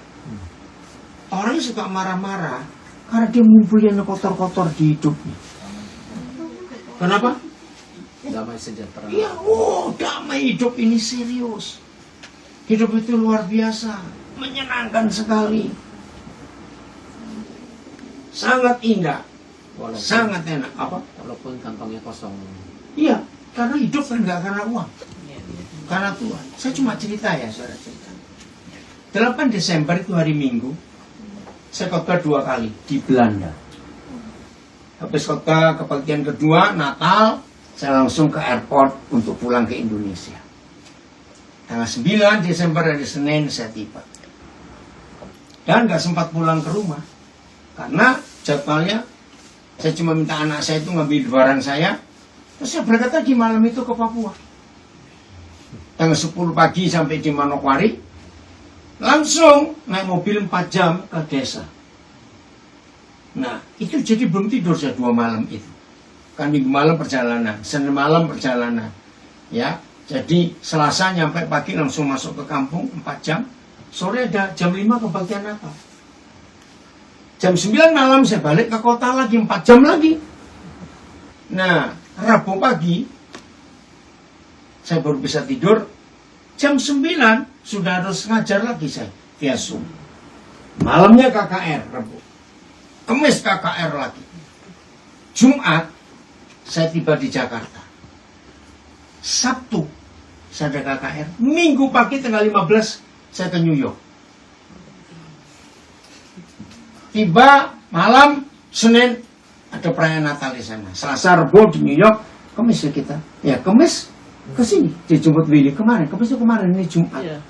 A: Orang yang suka marah-marah karena dia ngumpulin kotor-kotor di hidupnya. Kenapa?
E: Damai sejahtera.
A: Iya, damai hidup ini serius. Hidup itu luar biasa, menyenangkan sekali. Sangat indah, sangat enak. Apa?
E: Walaupun kantongnya kosong.
A: Iya, karena hidup kan nggak karena uang. Karena Tuhan. Saya cuma cerita ya, saudara cerita. 8 Desember itu hari Minggu, saya khotbah 2 kali di Belanda. Habis khotbah kebaktian kedua, Natal, saya langsung ke airport untuk pulang ke Indonesia. Tanggal 9 Desember hari Senin saya tiba. Dan nggak sempat pulang ke rumah. Karena jadwalnya, saya cuma minta anak saya itu ngambil barang saya. Terus saya berangkat lagi malam itu ke Papua. Tanggal 10 pagi sampai di Manokwari. Langsung naik mobil 4 jam ke desa. Nah, itu jadi belum tidur saya 2 malam itu. Kan Minggu malam perjalanan, Senin malam perjalanan. Ya, jadi Selasa nyampe pagi langsung masuk ke kampung 4 jam. Sore ada jam 5 kebaktian Natal. Jam 9 malam saya balik ke kota lagi 4 jam lagi. Nah, Rabu pagi saya baru bisa tidur. Jam 9 sudah harus ngajar lagi saya via Zoom. Malamnya KKR Rabu. Kamis KKR lagi. Jumat saya tiba di Jakarta. Sabtu saya ada KKR. Minggu pagi tanggal 15 saya ke New York. Tiba malam Senin ada perayaan Natal di sana. Selasa Rabu di New York. Kamis ya kita. Ya Kamis ke sini dijemput Willy kemarin. Kamis itu kemarin, ini Jumat.
F: Iya.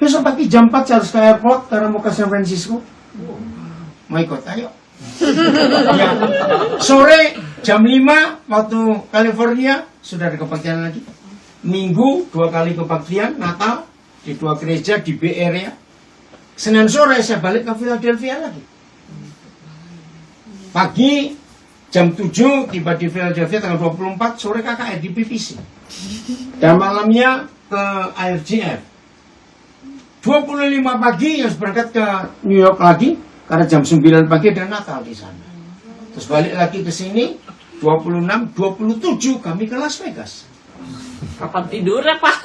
A: Besok pagi jam 4 saya harus ke airport karena mau ke San Francisco. Mau ikut, ayo. Ya. Sore jam 5 waktu California sudah ada kebaktian lagi. Minggu 2 kali kebaktian Natal di 2 gereja di Bay Area. Senin sore saya balik ke Philadelphia lagi. Pagi jam 7 tiba di Philadelphia tanggal 24, sore KKR di PVC. Dan malamnya ke IFGF. 25 pagi harus berangkat ke New York lagi karena jam 9 pagi ada Natal di sana. Terus balik lagi ke sini 26, 27 kami ke Las Vegas.
F: Kapan tidurnya, Pak?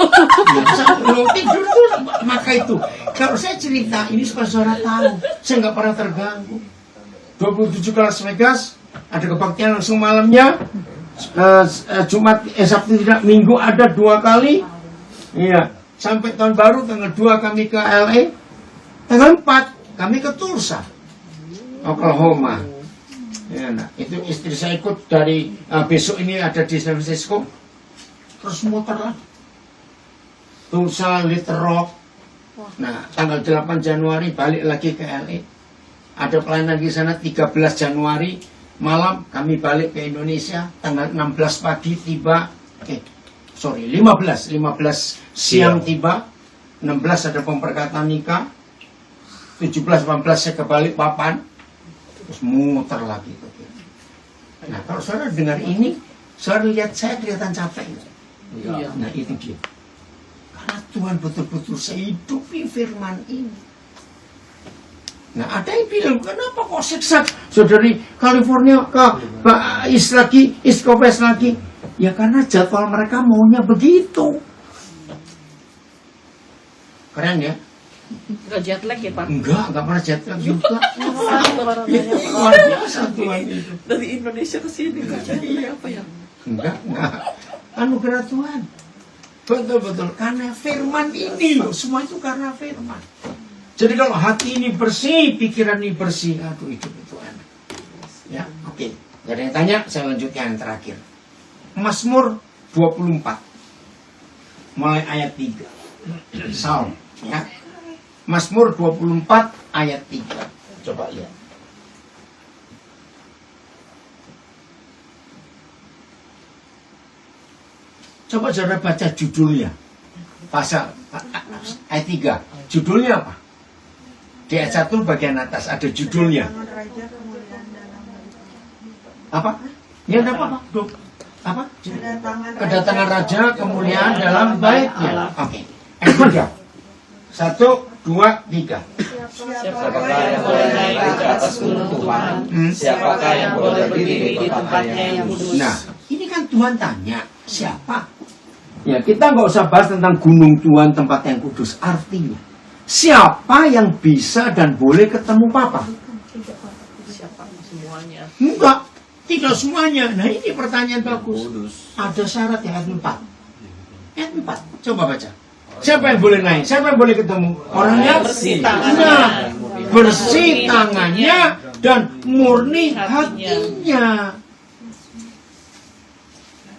A: Ya, saya belum tidur tuh. Maka itu, kalau saya cerita ini supaya saudara tahu, saya nggak pernah terganggu. 27 ke Las Vegas, ada kebaktian langsung malamnya. Jumat, Sabtu tidak, Minggu ada 2 kali. Iya, sampai tahun baru tanggal 2 kami ke LA. Tanggal 4 kami ke Tulsa, Oklahoma. Ya, nah, itu istri saya ikut dari besok ini ada di San Francisco. Terus muter lagi Tulsa, Little Rock. Nah, tanggal 8 Januari balik lagi ke LA. Ada pelayanan di sana 13 Januari malam kami balik ke Indonesia. Tanggal 16 pagi tiba. 15 siang tiba. 16 ada pemberkatan nikah. 17, 18 saya ke Balikpapan. Terus muter lagi. Nah, kalau saudara dengar ini, saudara lihat saya kelihatan capek.
F: Iya.
A: Nah, itu dia. Karena Tuhan betul-betul sehidupi firman ini. Nah, ada yang bilang, kenapa kok siksa saudari California ke East Coast lagi? Ya karena jadwal mereka maunya begitu. Keren ya?
F: Nggak jet lag ya, Pak?
A: Enggak pernah jet lag juga. Itu luar biasa Tuhan itu.
F: Dari Indonesia ke sini nggak jet lag apa ya?
A: Enggak. Anugerah Tuhan. Betul-betul. Karena firman ini loh. Semua itu karena firman. Jadi kalau hati ini bersih, pikiran ini bersih. Aduh, hidup itu enak. Ya, oke. Gak ada yang tanya, saya lanjutkan yang terakhir. Mazmur 24. Mulai ayat 3. Psalm. Ya. Mazmur 24 ayat 3. Coba lihat. Coba saudara baca judulnya. Pasal ayat 3. Judulnya apa? Di ayat 1 bagian atas ada judulnya. Apa? Ya enggak apa-apa. Apa? Kedatangan raja, kemuliaan dalam baitnya. Oke. Ayat 3. 1, 2, 3.
E: Siapakah yang boleh naik ke atas gunung Tuhan? Siapakah yang boleh berdiri di tempatnya yang kudus?
A: Nah, ini kan Tuhan tanya, siapa? Ya, kita nggak usah bahas tentang gunung Tuhan, tempat yang kudus. Artinya, siapa yang bisa dan boleh ketemu Papa?
F: Siapa semuanya?
A: Enggak, tidak semuanya. Nah, ini pertanyaan bagus. Ada syarat yang ayat 4. Ayat 4, coba baca. Siapa yang boleh naik? Siapa yang boleh ketemu? Orangnya
F: Bersih
A: tangannya, bersih tangannya dan murni hatinya.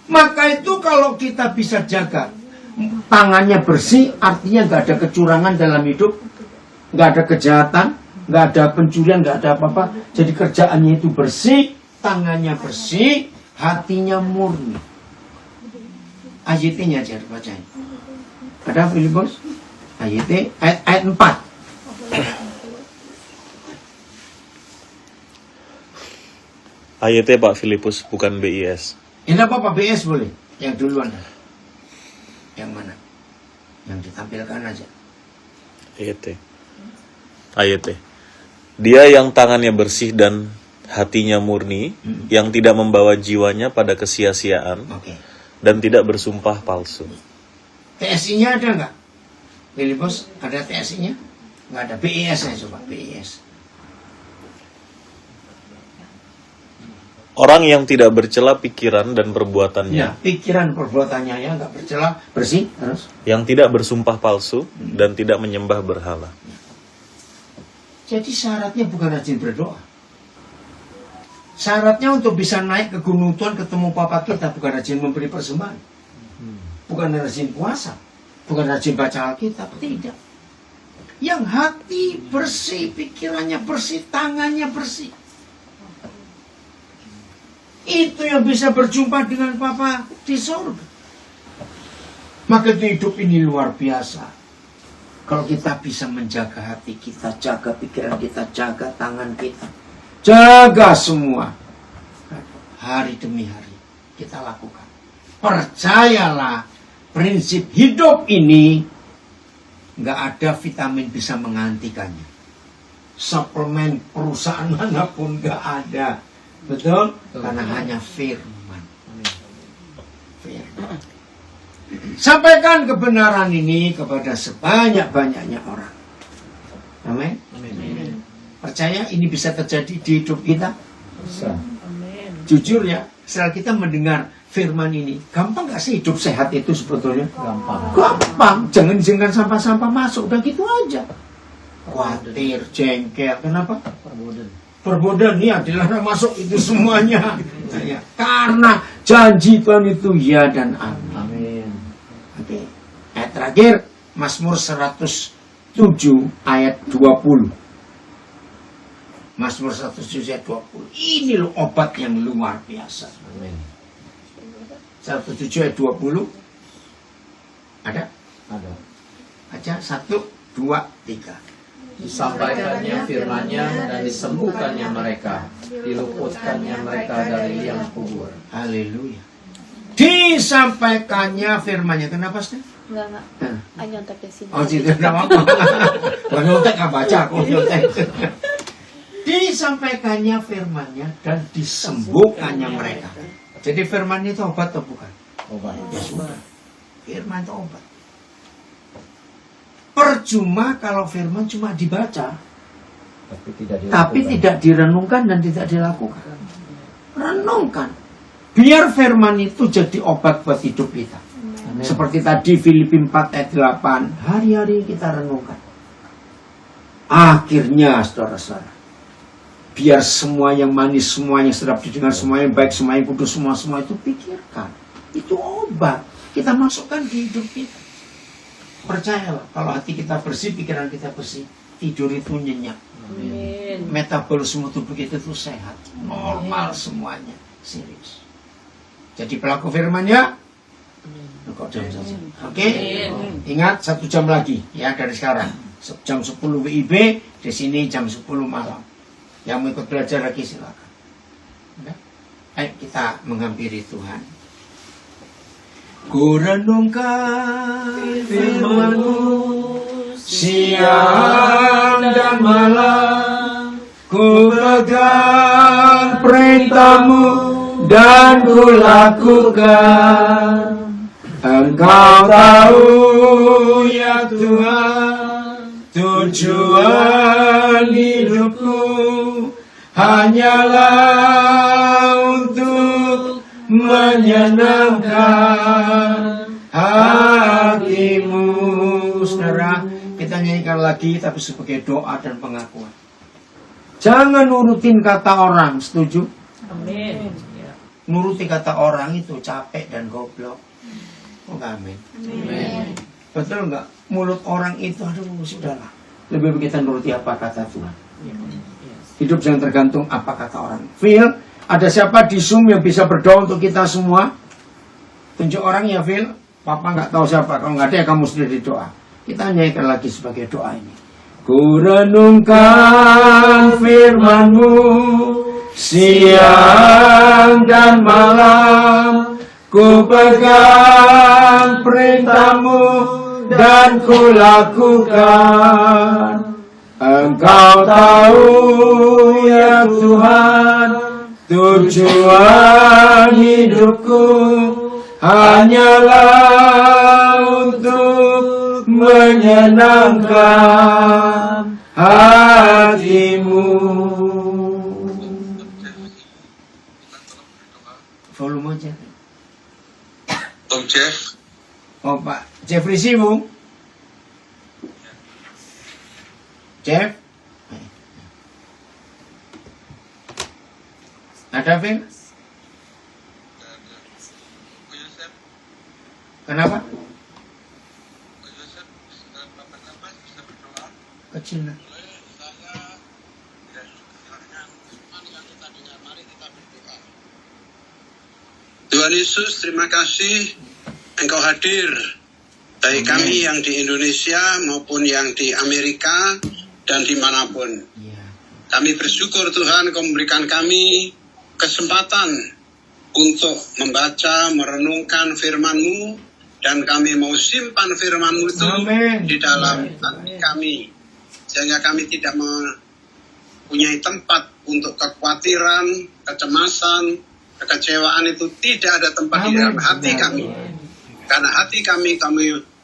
A: Maka itu kalau kita bisa jaga tangannya bersih, artinya nggak ada kecurangan dalam hidup, nggak ada kejahatan, nggak ada pencurian, nggak ada apa-apa. Jadi kerjaannya itu bersih, tangannya bersih, hatinya murni. Ayatnya aja bacain. Ada Filipus? Ayat 4.
G: Ayatnya Pak Filipus, bukan BIS.
A: Ini apa BS boleh? Yang duluan. Yang mana? Yang ditampilkan aja.
G: Ayatnya. Dia yang tangannya bersih dan hatinya murni, yang tidak membawa jiwanya pada kesia-siaan,
A: Oke.
G: dan tidak bersumpah palsu.
A: TSI-nya ada nggak? Filipus, ada TSI-nya? Nggak ada. BIS-nya coba, BIS.
G: Orang yang tidak bercela pikiran dan perbuatannya,
A: Ya, pikiran perbuatannya ya nggak bercela, bersih, terus.
G: yang tidak bersumpah palsu, dan tidak menyembah berhala.
A: Jadi syaratnya bukan rajin berdoa. Syaratnya untuk bisa naik ke gunung Tuhan ketemu Papa kita bukan rajin memberi persembahan. Bukan rajin puasa, bukan rajin baca Alkitab, tidak. Yang hati bersih, pikirannya bersih, tangannya bersih. Itu yang bisa berjumpa dengan Papa di surga. Maka itu hidup ini luar biasa. Kalau kita bisa menjaga hati kita, jaga pikiran kita, jaga tangan kita, jaga semua. Hari demi hari kita lakukan. Percayalah, prinsip hidup ini nggak ada vitamin bisa menggantikannya. Suplemen perusahaan manapun nggak ada. Betul? Karena hanya firman. Firman. Sampaikan kebenaran ini kepada sebanyak-banyaknya orang. Amin. Percaya ini bisa terjadi di hidup kita?
E: Bisa.
A: Jujur ya, setelah kita mendengar firman ini, gampang gak sih hidup sehat itu sebetulnya? Gampang. Jangan izinkan sampah-sampah masuk, udah gitu aja. Khawatir, jengkel, kenapa? Perbodan, ya dilarang masuk itu semuanya. Ya, karena janji Tuhan itu ya dan amin. Oke. Ayat terakhir, Mazmur 107 ayat 20. Mazmur 107 ayat 20. Ini loh obat yang luar biasa.
E: Amin.
A: 107 ayat 20. Ada?
E: Ada.
A: Baca 1, 2, 3.
E: Disampaikannya firman-Nya dan disembuhkannya mereka, diluputkannya mereka dari liang kubur.
A: Haleluya. Disampaikannya firman-Nya. Kenapa sih?
H: Enggak. Nyontek di sini.
A: Oh, situ enggak apa-apa. Kalau nyontek nggak baca, aku nyontek. Disampaikannya firman-Nya dan disembuhkannya mereka. Jadi firman itu obat atau bukan?
E: Obat.
A: Ya sudah. Firman itu obat. Percuma kalau firman cuma dibaca, tapi tidak direnungkan dan tidak dilakukan. Renungkan. Biar firman itu jadi obat buat hidup kita.
E: Amin.
A: Seperti tadi Filipi 4 ayat 8. Hari-hari kita renungkan. Akhirnya saudara-saudara, biar semua yang manis, semua yang sedap didengar, semua yang baik, semua yang kudus, semua itu pikirkan. Itu obat. Kita masukkan di hidup kita. Percayalah, kalau hati kita bersih, pikiran kita bersih, tidur itu nyenyak.
F: Amin.
A: Metabolisme tubuh kita itu sehat, normal semuanya, serius. Jadi pelaku firman-Nya, kok jam saja. Oke? Ingat 1 jam lagi ya dari sekarang. Jam 10 WIB, di sini jam 10 malam. Yang mau ikut belajar lagi silakan. Udah? Ayo kita menghampiri Tuhan. Ku renungkan firman-Mu siang dan malam, ku pegang perintah-Mu dan ku lakukan. Engkau tahu ya Tuhan, tujuan hidupku hanyalah untuk menyenangkan hatimu. Saudara, kita nyanyikan lagi tapi sebagai doa dan pengakuan. Jangan nurutin kata orang, setuju?
F: Amin.
A: Nuruti kata orang itu capek dan goblok. Oh, amin.
F: Amin.
A: Betul nggak? Mulut orang itu, aduh sudahlah. Lebih baik kita nuruti apa kata Tuhan. Hidup jangan tergantung apa kata orang. Phil, ada siapa di Zoom yang bisa berdoa untuk kita semua? Tunjuk orang ya, Phil. Papa nggak tahu siapa. Kalau nggak ada ya kamu sendiri doa. Kita nyanyikan lagi sebagai doa ini. Ku renungkan firman-Mu siang dan malam, ku pegang perintah-Mu dan ku lakukan. Engkau tahu ya Tuhan, tujuan hidupku hanyalah untuk menyenangkan hatimu. Volume aja.
I: Om Jeff.
A: Oh Pak Jeffrey sibuk. Jeff. Ada Vin? Kenapa? Kecil lah.
I: Tuhan Yesus, terima kasih Engkau hadir baik kami yang di Indonesia maupun yang di Amerika dan dimanapun. Kami bersyukur Tuhan Kau memberikan kami kesempatan untuk membaca, merenungkan firman-Mu, dan kami mau simpan firman-Mu itu di dalam hati kami, sehingga kami tidak mempunyai tempat untuk kekhawatiran, kecemasan, kekecewaan itu tidak ada tempat di dalam hati kami. Karena hati kami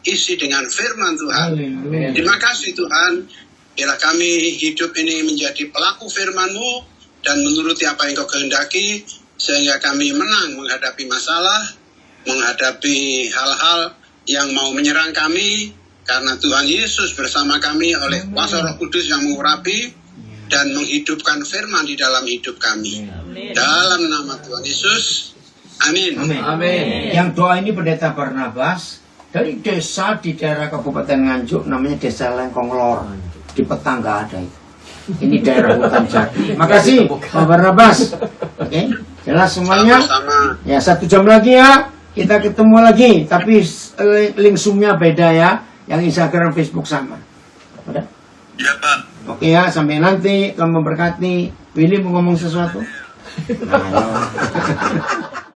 I: isi dengan firman Tuhan.
A: Haleluya.
I: Terima kasih Tuhan, bila kami hidup ini menjadi pelaku firman-Mu dan menuruti apa yang Kau kehendaki, sehingga kami menang menghadapi masalah, menghadapi hal-hal yang mau menyerang kami, karena Tuhan Yesus bersama kami oleh kuasa Roh Kudus yang mengurapi dan menghidupkan firman di dalam hidup kami. Dalam nama Tuhan Yesus, amin.
A: Amin. Yang doa ini Pendeta Barnabas dari desa di daerah Kabupaten Nganjuk, namanya Desa Lengkonglor. Di Petang nggak ada itu. Ini daerah hutan jati. Makasih Pak Barnabas. Oke, jelas semuanya.
I: Sama-sama.
A: Ya, 1 jam lagi ya. Kita ketemu lagi. Tapi link Zoom-nya beda ya. Yang Instagram, Facebook sama. Udah?
I: Ya Pak.
A: Oke ya, sampai nanti. Tuhan memberkati. Willy mau ngomong sesuatu? Nah, ya.